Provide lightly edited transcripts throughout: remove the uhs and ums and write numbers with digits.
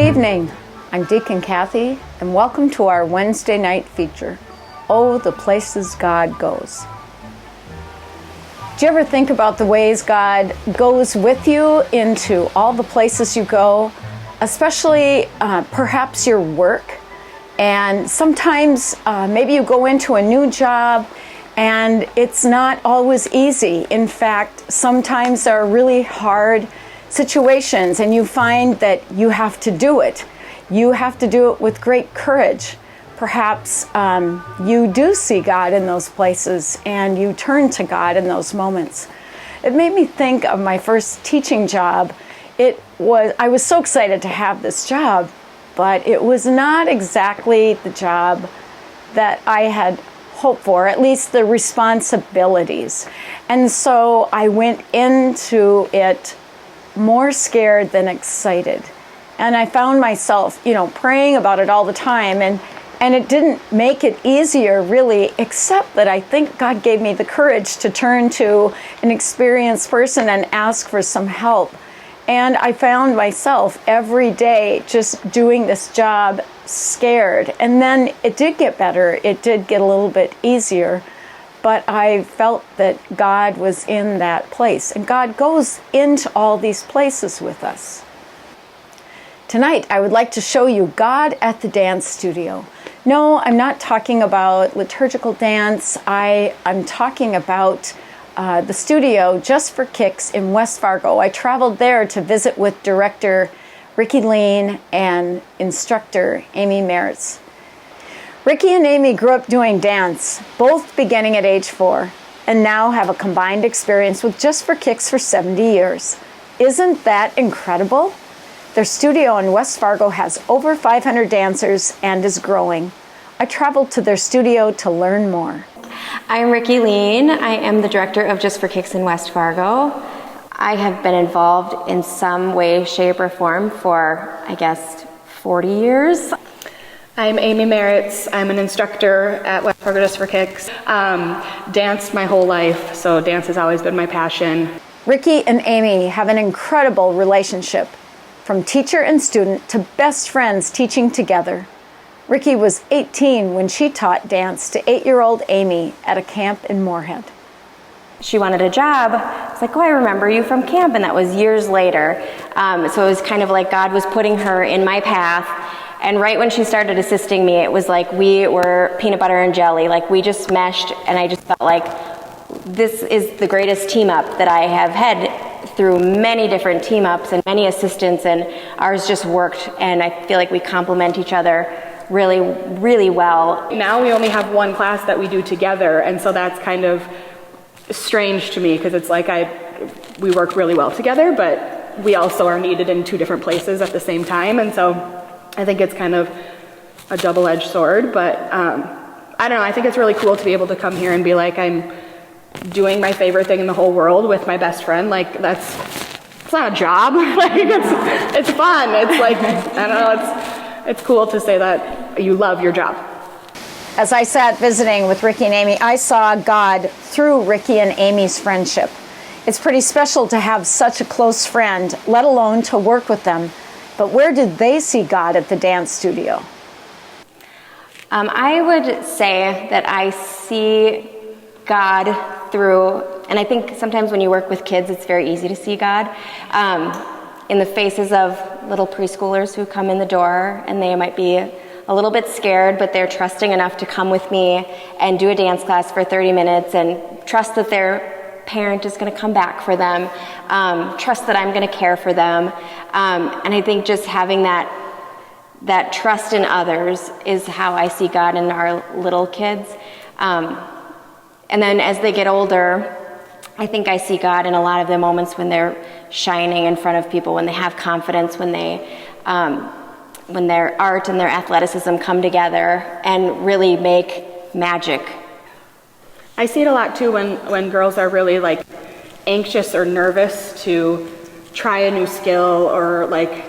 evening. I'm Deacon Kathy, and welcome to our Wednesday night feature, Oh, the Places God Goes. Do you ever think about the ways God goes with you into all the places you go, especially perhaps your work? And sometimes maybe you go into a new job and it's not always easy. In fact, sometimes there are really hard situations and you find that you have to do it. You have to do it with great courage. Perhaps you do see God in those places and you turn to God in those moments. It made me think of my first teaching job. I was so excited to have this job, but it was not exactly the job that I had hoped for, at least the responsibilities. And so I went into it more scared than excited. And I found myself, praying about it all the time. And it didn't make it easier, really, except that I think God gave me the courage to turn to an experienced person and ask for some help. And I found myself every day just doing this job scared. And then it did get better. It did get a little bit easier. But I felt that God was in that place. And God goes into all these places with us. Tonight, I would like to show you God at the dance studio. No, I'm not talking about liturgical dance. I'm talking about the studio Just for Kicks in West Fargo. I traveled there to visit with director Ricky Lean and instructor Amy Merritz. Ricky and Amy grew up doing dance, both beginning at age 4, and now have a combined experience with Just for Kicks for 70 years. Isn't that incredible? Their studio in West Fargo has over 500 dancers and is growing. I traveled to their studio to learn more. I'm Ricky Lean. I am the director of Just for Kicks in West Fargo. I have been involved in some way, shape, or form for, 40 years. I'm Amy Merritz. I'm an instructor at West Fargo Just for Kicks. Danced my whole life, so dance has always been my passion. Ricky and Amy have an incredible relationship. From teacher and student to best friends teaching together. Ricky was 18 when she taught dance to 8-year-old Amy at a camp in Moorhead. She wanted a job. I was like, I remember you from camp, and that was years later. So it was kind of like God was putting her in my path. And right when she started assisting me, it was like we were peanut butter and jelly. Like we just meshed, and I just felt like this is the greatest team up that I have had through many different team ups and many assistants, and ours just worked, and I feel like we complement each other really, really well. Now we only have one class that we do together, and so that's kind of strange to me because it's like we work really well together, but we also are needed in two different places at the same time, and so I think it's kind of a double-edged sword, but I don't know, I think it's really cool to be able to come here and be like, I'm doing my favorite thing in the whole world with my best friend. Like it's not a job. Like it's fun. It's like, I don't know, it's cool to say that you love your job. As I sat visiting with Ricky and Amy, I saw God through Ricky and Amy's friendship. It's pretty special to have such a close friend, let alone to work with them. But where did they see God at the dance studio? I would say that I see God through, and I think sometimes when you work with kids, it's very easy to see God in the faces of little preschoolers who come in the door, and they might be a little bit scared, but they're trusting enough to come with me and do a dance class for 30 minutes and trust that their parent is going to come back for them, trust that I'm going to care for them. And I think just having that trust in others is how I see God in our little kids. And then as they get older, I think I see God in a lot of the moments when they're shining in front of people, when they have confidence, when their art and their athleticism come together and really make magic. I see it a lot too when girls are really like anxious or nervous to try a new skill or like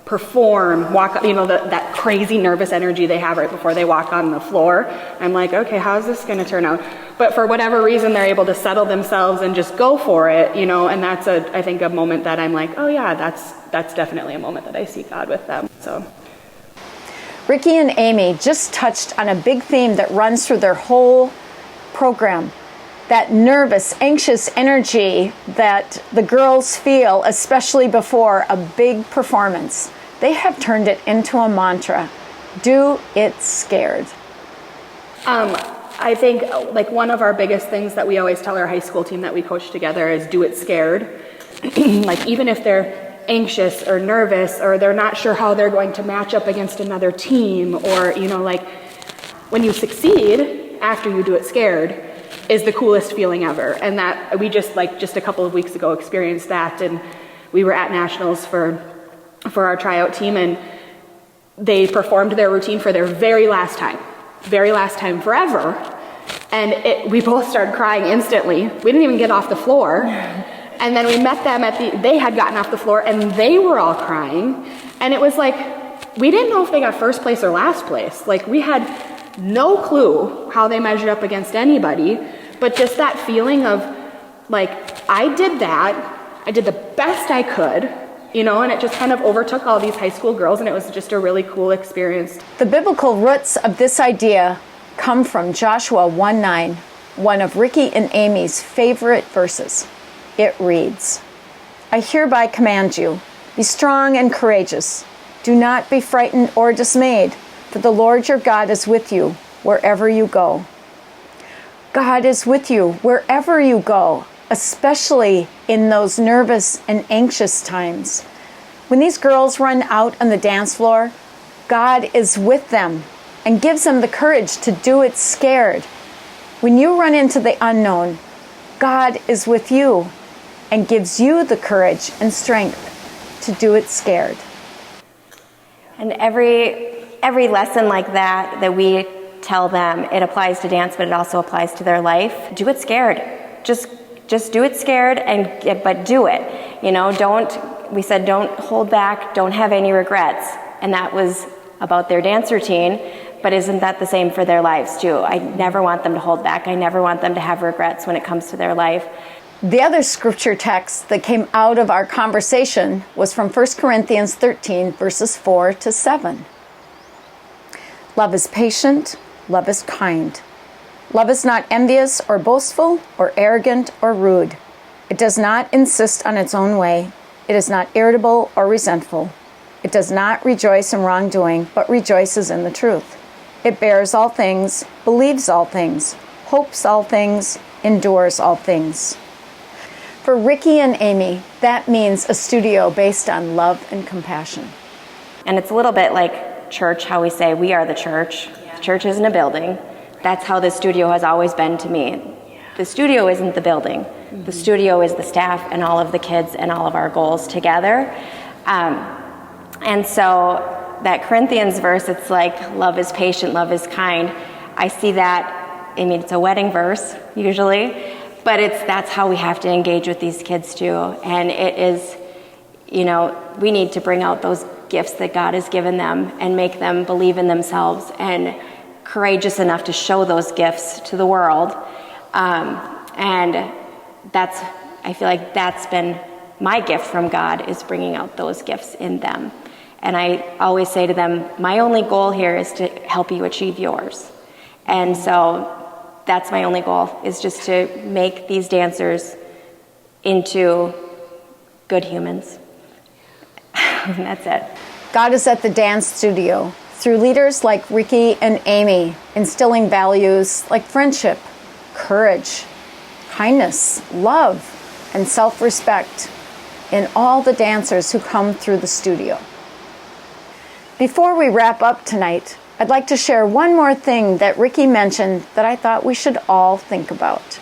perform, walk, that crazy nervous energy they have right before they walk on the floor. I'm like, okay, how's this going to turn out? but for whatever reason, they're able to settle themselves and just go for it, you know, and that's I think a moment that I'm like, oh yeah, that's definitely a moment that I see God with them, so. Ricky and Amy just touched on a big theme that runs through their whole program. That nervous, anxious energy that the girls feel, especially before a big performance. They have turned it into a mantra. Do it scared. I think like one of our biggest things that we always tell our high school team that we coach together is do it scared. Like even if they're anxious or nervous or they're not sure how they're going to match up against another team, or, you know, like when you succeed after you do it scared is the coolest feeling ever. And that we just a couple of weeks ago experienced that, and we were at nationals for our tryout team, and they performed their routine for their very last time forever. And we both started crying instantly. We didn't even get off the floor. And then we met them they had gotten off the floor and they were all crying. And it was like, we didn't know if they got first place or last place. Like we had no clue how they measured up against anybody, but just that feeling of like, I did the best I could, you know, and it just kind of overtook all these high school girls, and it was just a really cool experience. The biblical roots of this idea come from Joshua 1:9, one of Ricky and Amy's favorite verses. It reads, I hereby command you, be strong and courageous. Do not be frightened or dismayed, for the Lord your God is with you wherever you go. God is with you wherever you go, especially in those nervous and anxious times. When these girls run out on the dance floor, God is with them and gives them the courage to do it scared. When you run into the unknown, God is with you and gives you the courage and strength to do it scared. And every lesson like that we tell them, it applies to dance, but it also applies to their life. Do it scared. Just do it scared, but do it. You know, don't hold back, don't have any regrets. And that was about their dance routine, but isn't that the same for their lives too? I never want them to hold back. I never want them to have regrets when it comes to their life. The other scripture text that came out of our conversation was from 1 Corinthians 13, verses 4-7. Love is patient, love is kind. Love is not envious or boastful or arrogant or rude. It does not insist on its own way. It is not irritable or resentful. It does not rejoice in wrongdoing, but rejoices in the truth. It bears all things, believes all things, hopes all things, endures all things. For Ricky and Amy, that means a studio based on love and compassion. And it's a little bit like church, how we say we are the church. Yeah. The church isn't a building. That's how the studio has always been to me. The studio isn't the building. Mm-hmm. The studio is the staff and all of the kids and all of our goals together. And so that Corinthians verse, it's like love is patient, love is kind. I see that, I mean, it's a wedding verse usually, but that's how we have to engage with these kids too. And it is, you know, we need to bring out those gifts that God has given them and make them believe in themselves and courageous enough to show those gifts to the world. And I feel like that's been my gift from God, is bringing out those gifts in them. And I always say to them, my only goal here is to help you achieve yours. And so that's my only goal, is just to make these dancers into good humans. And that's it. God is at the dance studio through leaders like Ricky and Amy, instilling values like friendship, courage, kindness, love, and self-respect in all the dancers who come through the studio. Before we wrap up tonight, I'd like to share one more thing that Ricky mentioned that I thought we should all think about.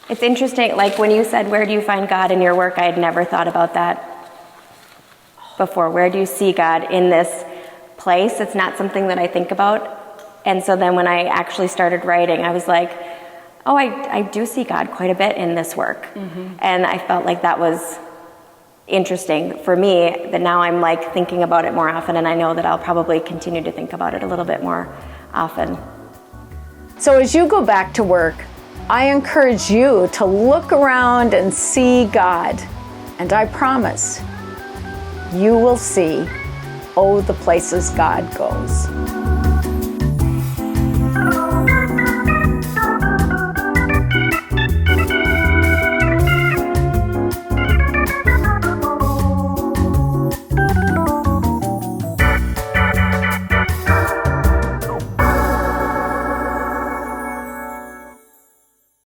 It's interesting, like when you said, where do you find God in your work? I had never thought about that before. Where do you see God in this place? It's not something that I think about. And so then when I actually started writing, I was like, oh, I do see God quite a bit in this work. Mm-hmm. And I felt like that was interesting for me, that now I'm like thinking about it more often, and I know that I'll probably continue to think about it a little bit more often. So as you go back to work, I encourage you to look around and see God, and I promise you will see, oh, the places God goes.